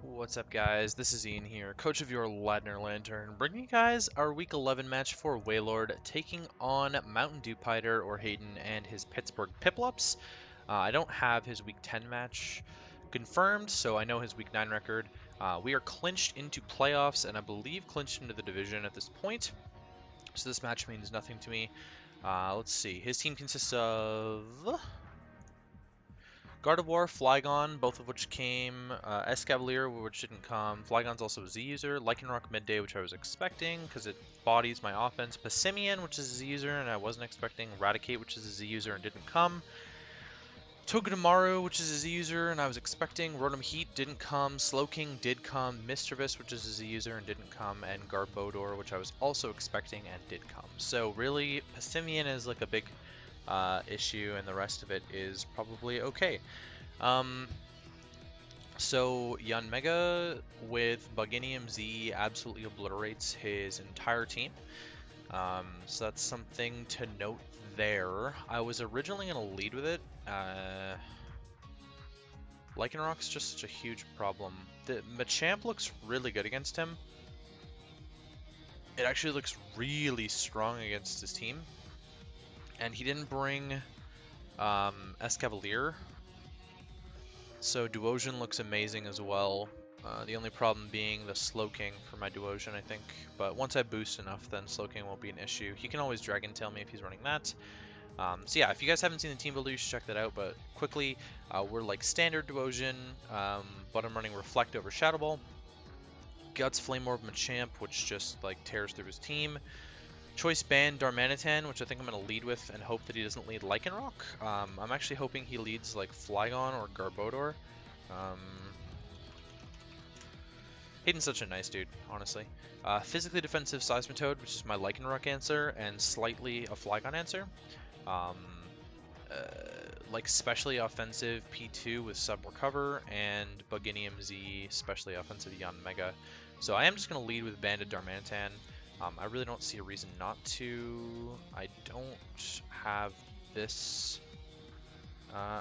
What's up, guys? This is Ian here, coach of your Ladner Lanturn, bringing you guys our Week 11 match for W.A.I.L.O.R.D, taking on Mountain Dew Piter or Hayden and his Pittsburgh Piplups. I don't have his Week 10 match confirmed, so I know his Week 9 record. We are clinched into playoffs, and I believe clinched into the division at this point, so this match means nothing to me. Let's see. His team consists of Gardevoir, Flygon, both of which came, Escavalier, which didn't come. Flygon's also a Z user. Lycanroc-Midday, which I was expecting because it bodies my offense. Passimian, which is a Z user and I wasn't expecting. Eradicate, which is a Z user and didn't come. Togedemaru, which is a Z user and I was expecting. Rotom Heat didn't come. Slowking did come. Mischievous, which is a Z user and didn't come. And Garbodor, which I was also expecting and did come. So really, Passimian is like a big issue, and the rest of it is probably okay. So Yanmega with Buginium Z absolutely obliterates his entire team. So that's something to note there. I was originally going to lead with it. Lycanroc's just such a huge problem. The Machamp looks really good against him. It actually looks really strong against his team. And he didn't bring Escavalier, so Duosion looks amazing as well. The only problem being the Slowking for my Duosion, I think. But once I boost enough, then Slowking won't be an issue. He can always Dragon Tail me if he's running that. So yeah, if you guys haven't seen the team builder, you should check that out. But quickly, we're like standard Duosion, but I'm running Reflect over Shadow Ball. Guts Flame Orb Machamp, which just like tears through his team. Choice Band Darmanitan, which I think I'm going to lead with and hope that he doesn't lead Lycanroc. I'm actually hoping he leads like Flygon or Garbodor. Hayden's such a nice dude, honestly. Physically Defensive Seismitoad, which is my Lycanroc answer, and slightly a Flygon answer. Like Specially Offensive P2 with Sub Recover, and Buginium Z, Specially Offensive Yanmega. So I am just going to lead with Banded Darmanitan. I really don't see a reason not to. I don't have this.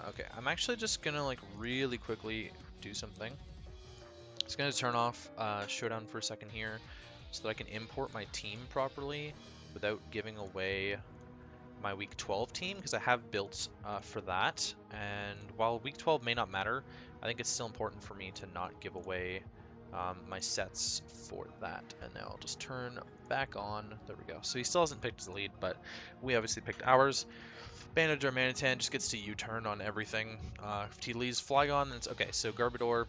Okay, I'm actually just gonna like really quickly do something. Just gonna turn off Showdown for a second here so that I can import my team properly without giving away my Week 12 team, because I have built for that. And while Week 12 may not matter, I think it's still important for me to not give away my sets for that. And now I'll just turn back on. There we go. So he still hasn't picked his lead, but we obviously picked ours. Banded Darmanitan just gets to U-turn on everything. If he leaves Flygon, then it's okay. So Garbodor,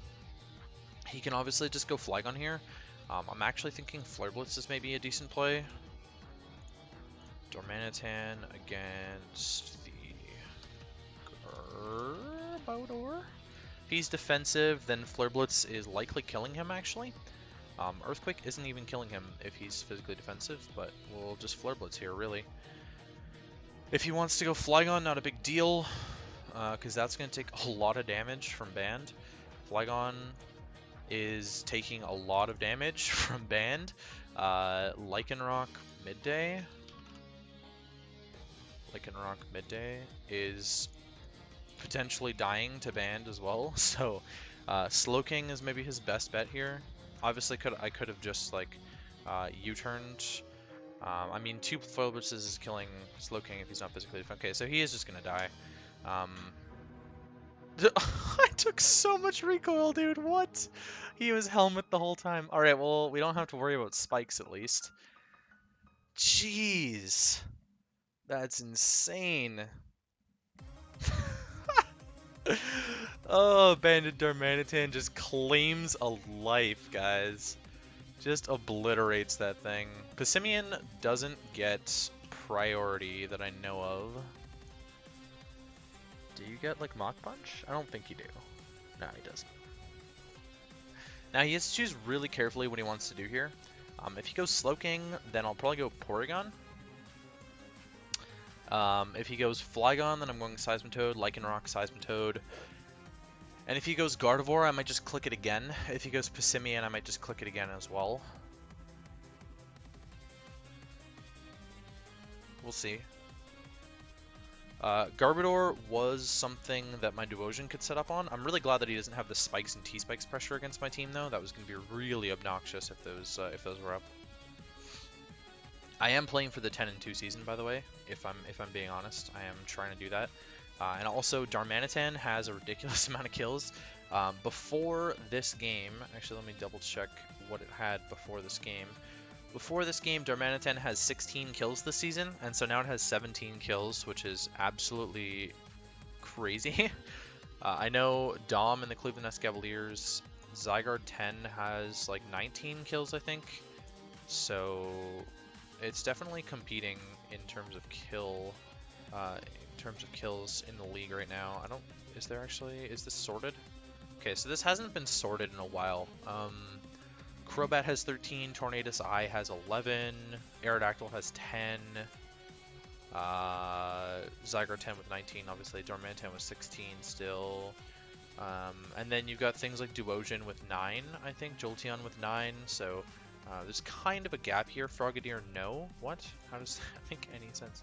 he can obviously just go Flygon here. I'm actually thinking Flare Blitz is maybe a decent play. Darmanitan against the Garbodor. If he's defensive, then Flare Blitz is likely killing him, actually. Earthquake isn't even killing him if he's physically defensive, but we'll just Flare Blitz here, really. If he wants to go Flygon, not a big deal, because that's going to take a lot of damage from Band. Flygon is taking a lot of damage from Band. Lycanroc-Midday. Lycanroc-Midday is potentially dying to Band as well, so Slowking is maybe his best bet here. Obviously, I could have just like U-turned. I mean, 2 Foil Blitzes is killing Slowking if he's not physically defensive. Okay, so he is just gonna die. I took so much recoil, dude. What? He was helmet the whole time. All right, well, we don't have to worry about spikes at least. Jeez, that's insane. Oh, Banded Darmanitan just claims a life, guys. Just obliterates that thing. Passimian doesn't get priority that I know of. Do you get, like, Mach Punch? I don't think you do. No, he doesn't. Now, he has to choose really carefully what he wants to do here. If he goes Slowking, then I'll probably go Porygon. If he goes Flygon, then I'm going Seismitoad, Lycanroc, Seismitoad. And if he goes Gardevoir, I might just click it again. If he goes Passimian, I might just click it again as well. We'll see. Garbodor was something that my Duosion could set up on. I'm really glad that he doesn't have the spikes and T-spikes pressure against my team, though. That was going to be really obnoxious if those were up. I am playing for the 10-2 season, by the way. If I'm being honest, I am trying to do that. And also, Darmanitan has a ridiculous amount of kills. Before this game, actually, let me double check what it had before this game. Before this game, Darmanitan has 16 kills this season, and so now it has 17 kills, which is absolutely crazy. I know Dom in the Cleveland Cavaliers, Zygarde 10 has like 19 kills, I think. So it's definitely competing in terms of kills in the league right now. Is this sorted? Okay, so this hasn't been sorted in a while. Crobat has 13, Tornadus Eye has 11, Aerodactyl has 10, Zygarde 10 with 19, obviously, Darmanitan with 16 still. And then you've got things like Duosion with 9, I think, Jolteon with 9, so there's kind of a gap here. Frogadier, no. What? How does that make any sense?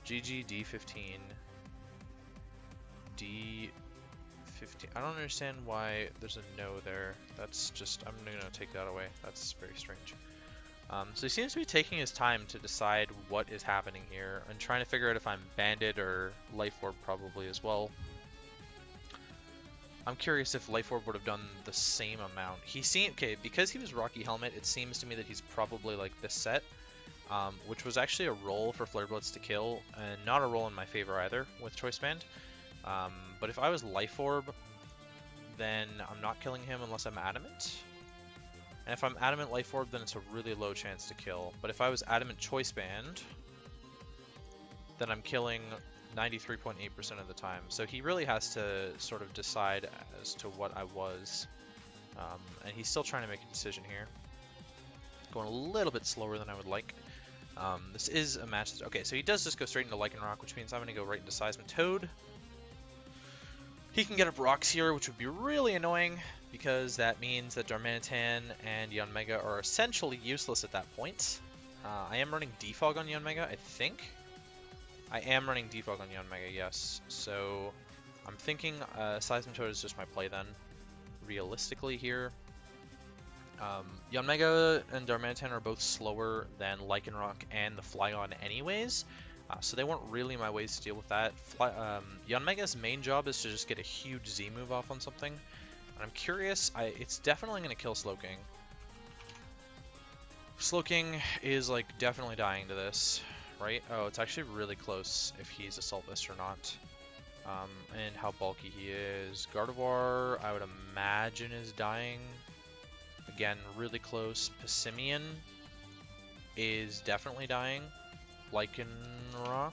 GG, D15, D15. I don't understand why there's a no there. That's just, I'm gonna take that away. That's very strange. So he seems to be taking his time to decide what is happening here and trying to figure out if I'm Banded or Life Orb probably as well. I'm curious if Life Orb would have done the same amount. Okay, because he was Rocky Helmet, it seems to me that he's probably like this set, which was actually a roll for Flare Blitz to kill, and not a roll in my favor either with Choice Band. But if I was Life Orb, then I'm not killing him unless I'm Adamant. And if I'm Adamant Life Orb, then it's a really low chance to kill. But if I was Adamant Choice Band, then I'm killing 93.8% of the time. So he really has to sort of decide as to what I was. And he's still trying to make a decision here. Going a little bit slower than I would like. This is a match. Okay, so he does just go straight into Lycanroc, which means I'm going to go right into Seismitoad. He can get up rocks here, which would be really annoying, because that means that Darmanitan and Yanmega are essentially useless at that point. I am running Defog on Yanmega, I think. I am running Defog on Yanmega, yes. So I'm thinking Seismitoad is just my play then, realistically here. Yanmega and Darmanitan are both slower than Lycanroc and the Flygon anyways. So they weren't really my ways to deal with that. Yanmega's main job is to just get a huge Z move off on something. And I'm curious, it's definitely going to kill Slowking. Slowking is like definitely dying to this, right? Oh, it's actually really close if he's Assault Vest or not. And how bulky he is. Gardevoir, I would imagine, is dying. Again, really close. Passimian is definitely dying. Lycanroc,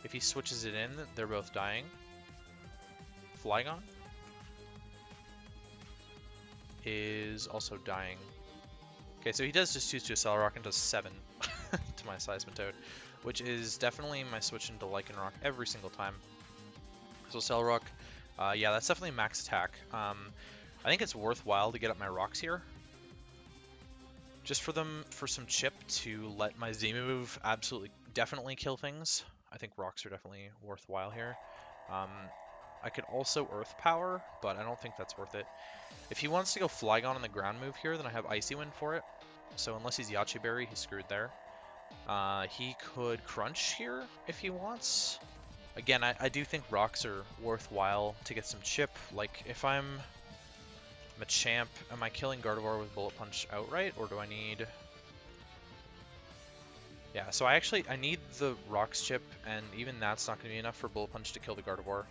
if he switches it in, they're both dying. Flygon is also dying. Okay, so he does just choose to Accelerock and does 7 to my Seismitoad, which is definitely my switch into Lycanroc every single time. So Accelerock, yeah, that's definitely max attack. I think it's worthwhile to get up my rocks here. Just for some chip to let my Z move definitely kill things. I think rocks are definitely worthwhile here. I could also Earth Power, but I don't think that's worth it. If he wants to go Flygon on the ground move here, then I have Icy Wind for it. So unless he's Yache Berry, he's screwed there. He could Crunch here if he wants. Again, I do think rocks are worthwhile to get some chip. Like, if I'm a champ, am I killing Gardevoir with Bullet Punch outright, or do I need... Yeah, so I need the Rocks chip, and even that's not going to be enough for Bullet Punch to kill the Gardevoir.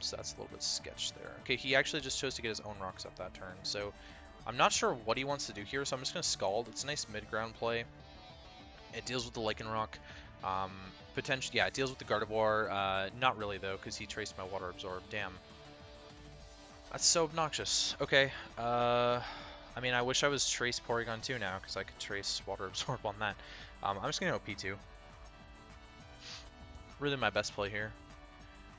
So that's a little bit sketch there. Okay, he actually just chose to get his own Rocks up that turn, so I'm not sure what he wants to do here, so I'm just going to Scald. It's a nice mid-ground play. It deals with the Lycanroc. Potentially, yeah, it deals with the Gardevoir. Not really, though, because he traced my Water Absorb. Damn. That's so obnoxious. Okay, I mean, I wish I was Trace Porygon 2 now, because I could trace Water Absorb on that. I'm just going to go P2. Really my best play here.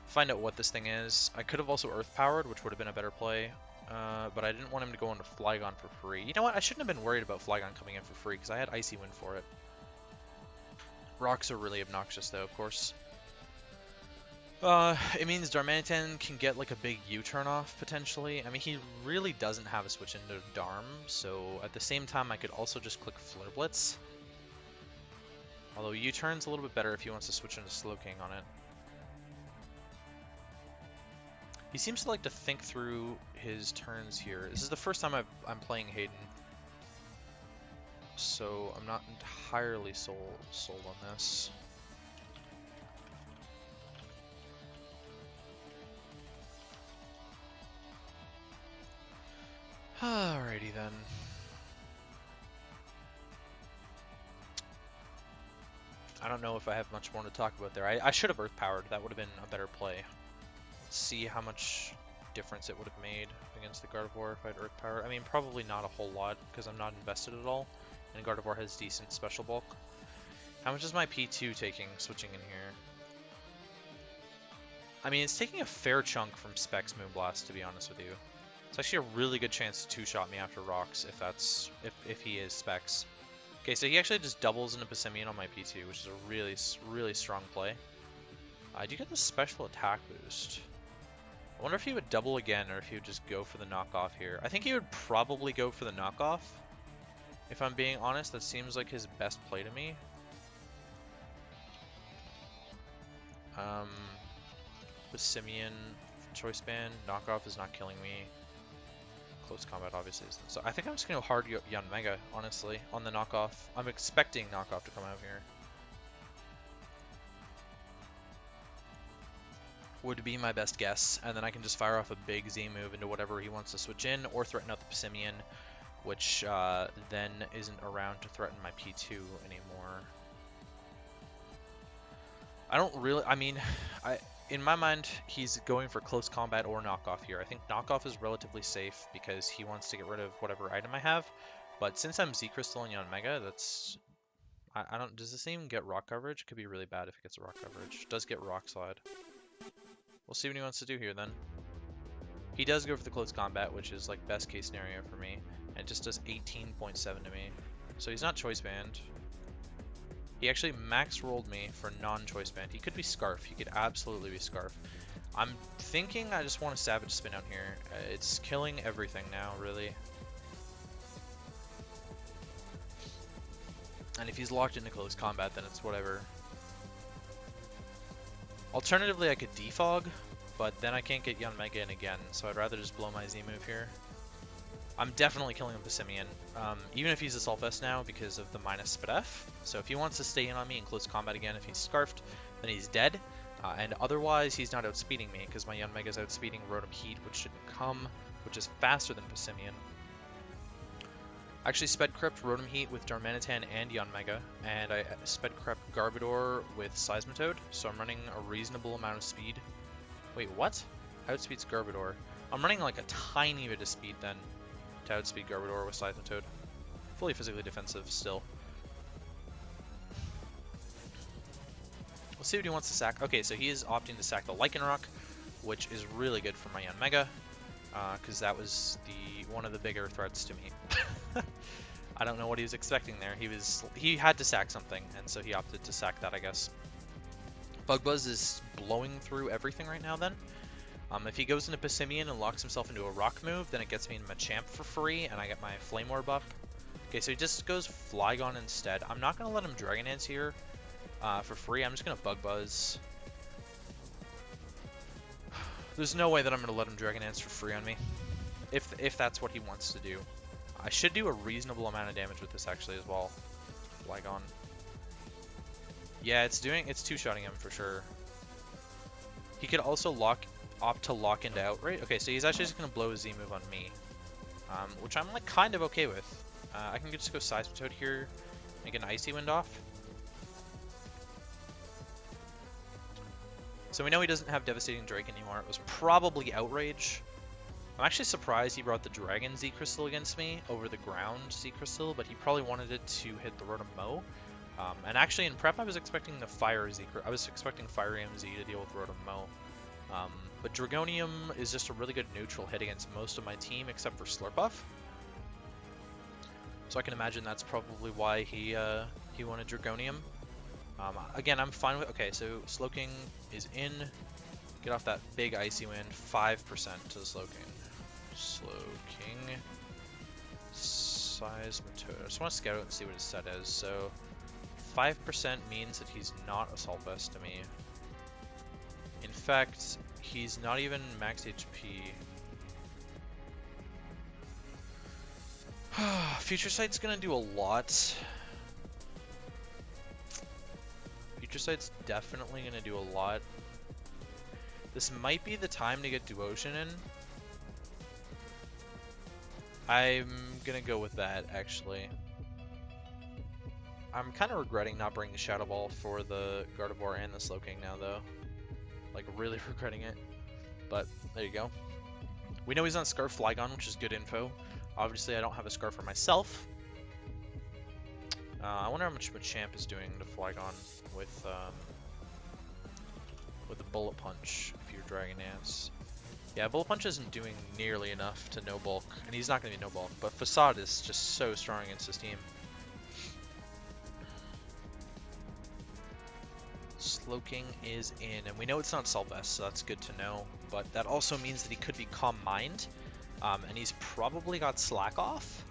Find out what this thing is. I could have also Earth Powered, which would have been a better play, but I didn't want him to go into Flygon for free. You know what? I shouldn't have been worried about Flygon coming in for free, because I had Icy Wind for it. Rocks are really obnoxious though, of course. It means Darmanitan can get like a big U-turn off, potentially. I mean, he really doesn't have a switch into Darm, so at the same time I could also just click Flare Blitz. Although U-turn's a little bit better if he wants to switch into Slowking on it. He seems to like to think through his turns here. This is the first time I'm playing Hayden, so I'm not entirely sold on this. Alrighty then. I don't know if I have much more to talk about there. I should have Earth Powered. That would have been a better play. Let's see how much difference it would have made against the Gardevoir if I had Earth Powered. I mean, probably not a whole lot because I'm not invested at all. And Gardevoir has decent special bulk. How much is my P2 taking switching in here? I mean, it's taking a fair chunk from Specs Moonblast, to be honest with you. It's actually a really good chance to two-shot me after Rocks if he is Specs. Okay, so he actually just doubles into Passimian on my P2, which is a really strong play. I do get the special attack boost. I wonder if he would double again or if he would just go for the knockoff here. I think he would probably go for the knockoff. If I'm being honest, that seems like his best play to me. Passimian, Choice Band, knockoff is not killing me. Close combat obviously is. So I think I'm just going to hard Yanmega, honestly, on the knockoff. I'm expecting knockoff to come out here. Would be my best guess, and then I can just fire off a big Z move into whatever he wants to switch in, or threaten out the Passimian, which then isn't around to threaten my P2 anymore. I don't really, I mean, in my mind, he's going for close combat or knockoff here. I think knockoff is relatively safe because he wants to get rid of whatever item I have. But since I'm Z Crystal and Yanmega, that's... I don't... Does this even get rock coverage? It could be really bad if it gets rock coverage. It does get rock slide. We'll see what he wants to do here then. He does go for the close combat, which is like best case scenario for me. And it just does 18.7 to me. So he's not Choice Band. He actually max rolled me for non-choice band. He could be Scarf. He could absolutely be Scarf. I'm thinking I just want a Savage Spin out here. It's killing everything now, really. And if he's locked into close combat, then it's whatever. Alternatively, I could Defog, but then I can't get Yanmega in again, so I'd rather just blow my Z move here. I'm definitely killing a Passimian, even if he's a Sulfest now because of the minus Spadef. So if he wants to stay in on me in close combat again, if he's Scarfed, then he's dead. And otherwise, he's not outspeeding me because my Yanmega's outspeeding Rotom Heat, which shouldn't come, which is faster than Passimian. I actually sped crept Rotom Heat with Darmanitan and Yanmega, and I sped crept Garbodor with Seismitoad, so I'm running a reasonable amount of speed. Wait, what? Outspeeds Garbodor. I'm running like a tiny bit of speed then to outspeed Garbodor with Seismitoad. Fully physically defensive still. We'll see what he wants to sack. Okay, so he is opting to sack the Lycanroc, which is really good for my Yanmega, because that was one of the bigger threats to me. I don't know what he was expecting there. He had to sack something, and so he opted to sack that, I guess. Bug Buzz is blowing through everything right now then. If he goes into Passimian and locks himself into a rock move, then it gets me into Machamp for free, and I get my Flame Orb up. Okay, so he just goes Flygon instead. I'm not going to let him Dragon Dance here for free. I'm just going to Bug Buzz. There's no way that I'm going to let him Dragon Dance for free on me, if that's what he wants to do. I should do a reasonable amount of damage with this actually as well. Flygon. Yeah, it's two-shotting him for sure. He could also opt to lock into Outright. Okay, so he's actually just going to blow his Z move on me, which I'm like kind of okay with. I can just go Seismitoad here, make an Icy Wind off. So we know he doesn't have Devastating Drake anymore. It was probably Outrage. I'm actually surprised he brought the Dragon Z Crystal against me over the ground Z Crystal, but he probably wanted it to hit the Rotom Mow. And actually in prep I was expecting the Fire Z. I was expecting Fire EMZ to deal with Rotom Mow. But Dragonium is just a really good neutral hit against most of my team except for Slurpuff. So I can imagine that's probably why he wanted Dragonium. Again, I'm fine with... Okay, so Slowking is in. Get off that big Icy Wind. 5% to the Slowking. Slowking. Seismitoad. I just want to scout out and see what his set is. So 5% means that he's not Assault Vest to me. In fact, he's not even max HP. Future Sight's gonna do a lot. Future Sight's definitely gonna do a lot. This might be the time to get Duocean in. I'm gonna go with that, actually. I'm kind of regretting not bringing the Shadow Ball for the Gardevoir and the Slowking now, though. Like, really regretting it. But, there you go. We know he's on Scarf Flygon, which is good info. Obviously, I don't have a Scarf for myself. I wonder how much Machamp is doing to Flygon with the Bullet Punch if you're Dragon Dance. Yeah, Bullet Punch isn't doing nearly enough to no bulk, and he's not going to be no bulk, but Facade is just so strong against this team. Slowking is in, and we know it's not Assault Vest, so that's good to know, but that also means that he could be Calm Mind, and he's probably got Slack Off.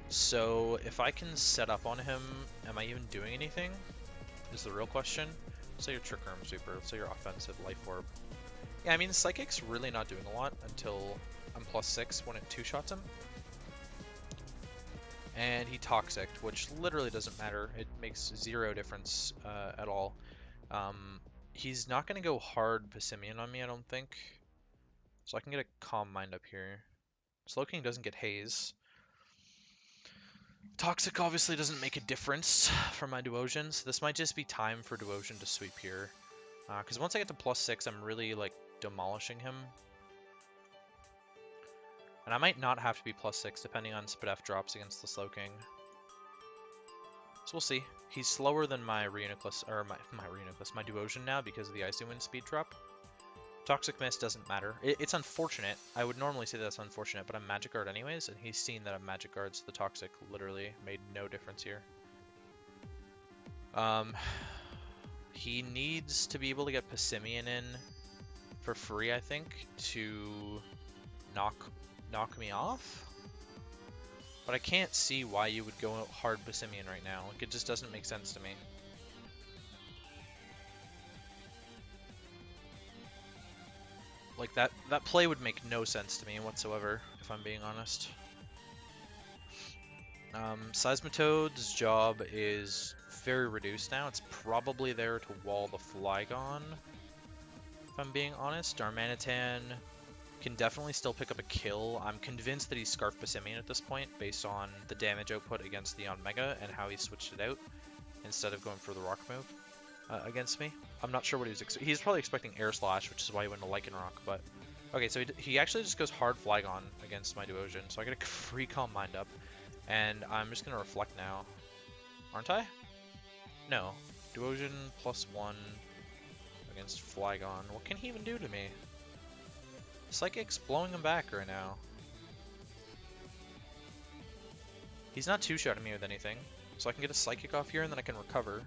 So if I can set up on him, am I even doing anything? Is the real question. Let's say your Trick Room Sweeper, let's say your offensive Life Orb. Yeah, I mean, Psychic's really not doing a lot until I'm +6 when it 2-shots him. And he Toxic'd, which literally doesn't matter. It makes 0 difference at all. He's not going to go hard Passimian on me, I don't think. So I can get a Calm Mind up here. Slowking doesn't get Haze. Toxic obviously doesn't make a difference for my Duocean, so this might just be time for Duocean to sweep here. Because once I get to +6, I'm really, like, demolishing him. And I might not have to be +6, depending on Spadef drops against the Slowking. So we'll see. He's slower than my Reuniclus, or my Duocean now because of the Icy Wind speed drop. Toxic Mist doesn't matter. It's unfortunate. I would normally say that's unfortunate, but I'm Magic Guard anyways, and he's seen that I'm Magic Guard, so the Toxic literally made no difference here. He needs to be able to get Passimian in for free, I think, to knock me off. But I can't see why you would go hard Passimian right now. Like, it just doesn't make sense to me. Like, that play would make no sense to me whatsoever, if I'm being honest. Seismitoad's job is very reduced now. It's probably there to wall the Flygon, if I'm being honest. Darmanitan can definitely still pick up a kill. I'm convinced that he's Scarf Passimian at this point, based on the damage output against the Mega and how he switched it out, instead of going for the Rock move against me. I'm not sure what he was he's probably expecting Air Slash, which is why he went to Lycanroc, but... Okay, so he actually just goes hard Flygon against my Duocean, so I get a free Calm Mind up, and I'm just going to Reflect now. Aren't I? No. Duocean +1 against Flygon. What can he even do to me? Psychic's blowing him back right now. He's not 2-shotting me with anything, so I can get a Psychic off here and then I can recover.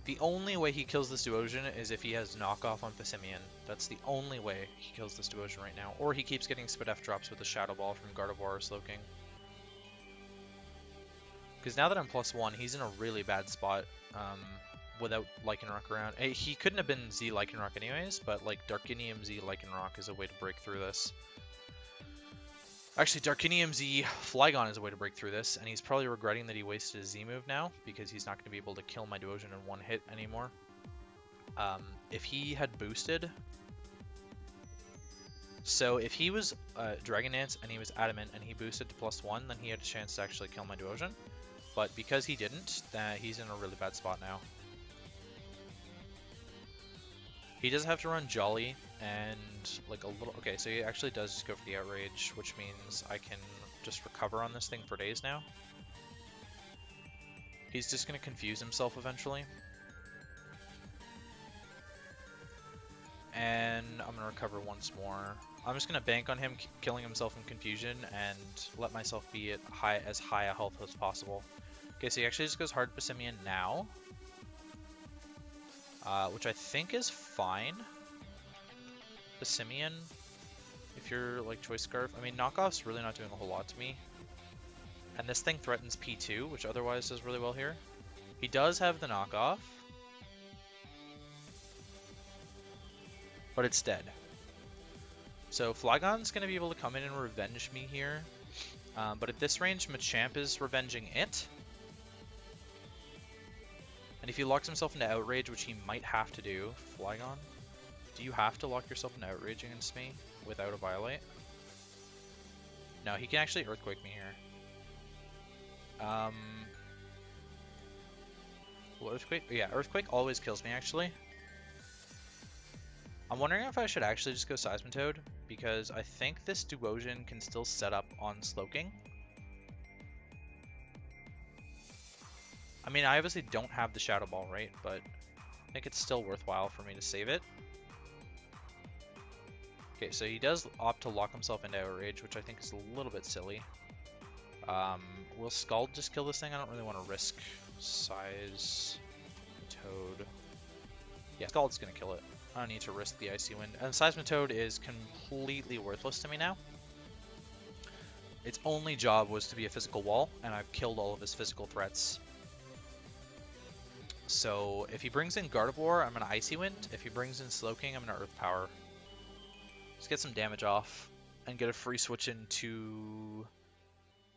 The only way he kills this Duocean is if he has knockoff on Passimian. That's the only way he kills this Duocean right now. Or he keeps getting Spadef drops with the Shadow Ball from Gardevoir or Slowking. Because now that I'm +1, he's in a really bad spot without Lycanroc around. He couldn't have been Z Lycanroc anyways, but like Darkinium Z Lycanroc is a way to break through this. Actually, Darkinium Z Flygon is a way to break through this, and he's probably regretting that he wasted his Z move now, because he's not going to be able to kill my Duocean in one hit anymore. If he had boosted... So if he was Dragon Dance and he was Adamant and he boosted to +1, then he had a chance to actually kill my Duocean. But because he didn't, he's in a really bad spot now. He does have to run Jolly and like a little... Okay, so he actually does just go for the Outrage, which means I can just recover on this thing for days now. He's just going to confuse himself eventually. And I'm going to recover once more. I'm just going to bank on him killing himself in confusion and let myself be at as high a health as possible. Okay, so he actually just goes hard Passimian now. Which I think is fine. Passimian, if you're like Choice Scarf. I mean, knockoff's really not doing a whole lot to me. And this thing threatens P2, which otherwise does really well here. He does have the knockoff. But it's dead. So Flygon's going to be able to come in and revenge me here. But at this range, Machamp is revenging it. And if he locks himself into Outrage, which he might have to do, Flygon, do you have to lock yourself into Outrage against me without a Violate? No, he can actually Earthquake me here. Well, Earthquake? Yeah, Earthquake always kills me, actually. I'm wondering if I should actually just go Seismitoad, because I think this Duosion can still set up on Slowking. I mean, I obviously don't have the Shadow Ball, right? But I think it's still worthwhile for me to save it. Okay, so he does opt to lock himself into Outrage, which I think is a little bit silly. Will Scald just kill this thing? I don't really want to risk Size Toad. Yeah, Scald's gonna kill it. I don't need to risk the Icy Wind. And Seismitoad is completely worthless to me now. Its only job was to be a physical wall, and I've killed all of his physical threats. So if he brings in Gardevoir, I'm going to Icy Wind. If he brings in Slowking, I'm going to Earth Power. Just get some damage off and get a free switch into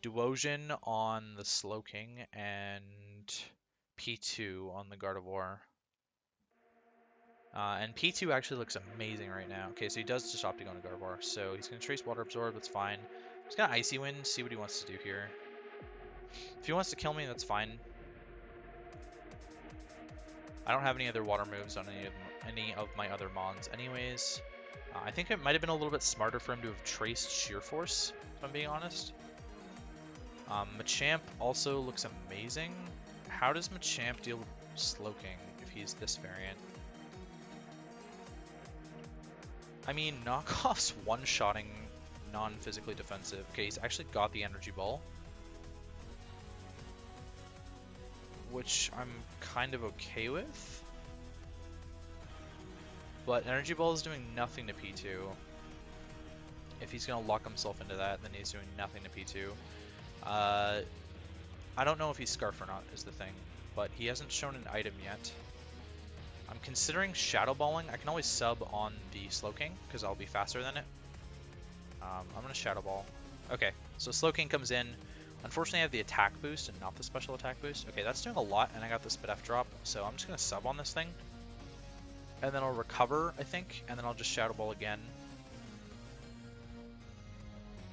Duosion on the Slowking and P2 on the Gardevoir. And P2 actually looks amazing right now. Okay, so he does just opt to go into Gardevoir. So he's going to Trace Water Absorb, that's fine. He's going to Icy Wind, see what he wants to do here. If he wants to kill me, that's fine. I don't have any other water moves on any of my other Mons anyways. I think it might have been a little bit smarter for him to have traced Sheer Force, if I'm being honest. Machamp also looks amazing. How does Machamp deal with Slowking if he's this variant? I mean, Knockoff's one-shotting non-physically defensive. Okay, he's actually got the Energy Ball, which I'm kind of okay with. But Energy Ball is doing nothing to P2. If he's going to lock himself into that, then he's doing nothing to P2. I don't know if he's Scarf or not, is the thing. But he hasn't shown an item yet. I'm considering Shadow Balling. I can always sub on the Slowking, because I'll be faster than it. I'm going to Shadow Ball. Okay, so Slowking comes in. Unfortunately, I have the attack boost and not the special attack boost. Okay, that's doing a lot, and I got the Spit F drop, so I'm just going to sub on this thing. And then I'll recover, I think, and then I'll just Shadow Ball again.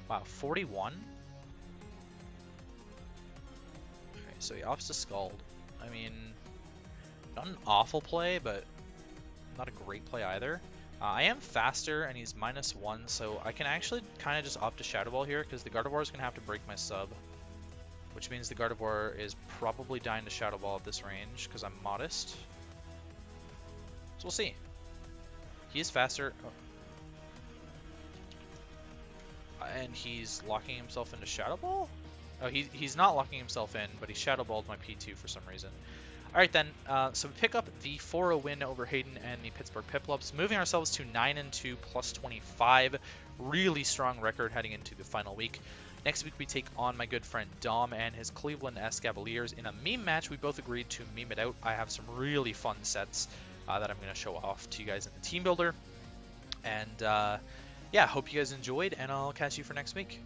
Wow, 41? Okay, so he opts to Scald. I mean, not an awful play, but not a great play either. I am faster, and he's -1, so I can actually kind of just opt to Shadow Ball here, because the Gardevoir is going to have to break my sub. Which means the Gardevoir is probably dying to Shadow Ball at this range, because I'm modest. So we'll see. He is faster. Oh. And he's locking himself into Shadow Ball? Oh, he's not locking himself in, but he Shadow Balled my P2 for some reason. Alright then, so we pick up the 4-0 win over Hayden and the Pittsburgh Piplups, moving ourselves to 9-2 plus 25. Really strong record heading into the final week. Next week we take on my good friend Dom and his Cleveland Cavaliers in a meme match. We both agreed to meme it out. I have some really fun sets that I'm going to show off to you guys in the team builder. And yeah, hope you guys enjoyed, and I'll catch you for next week.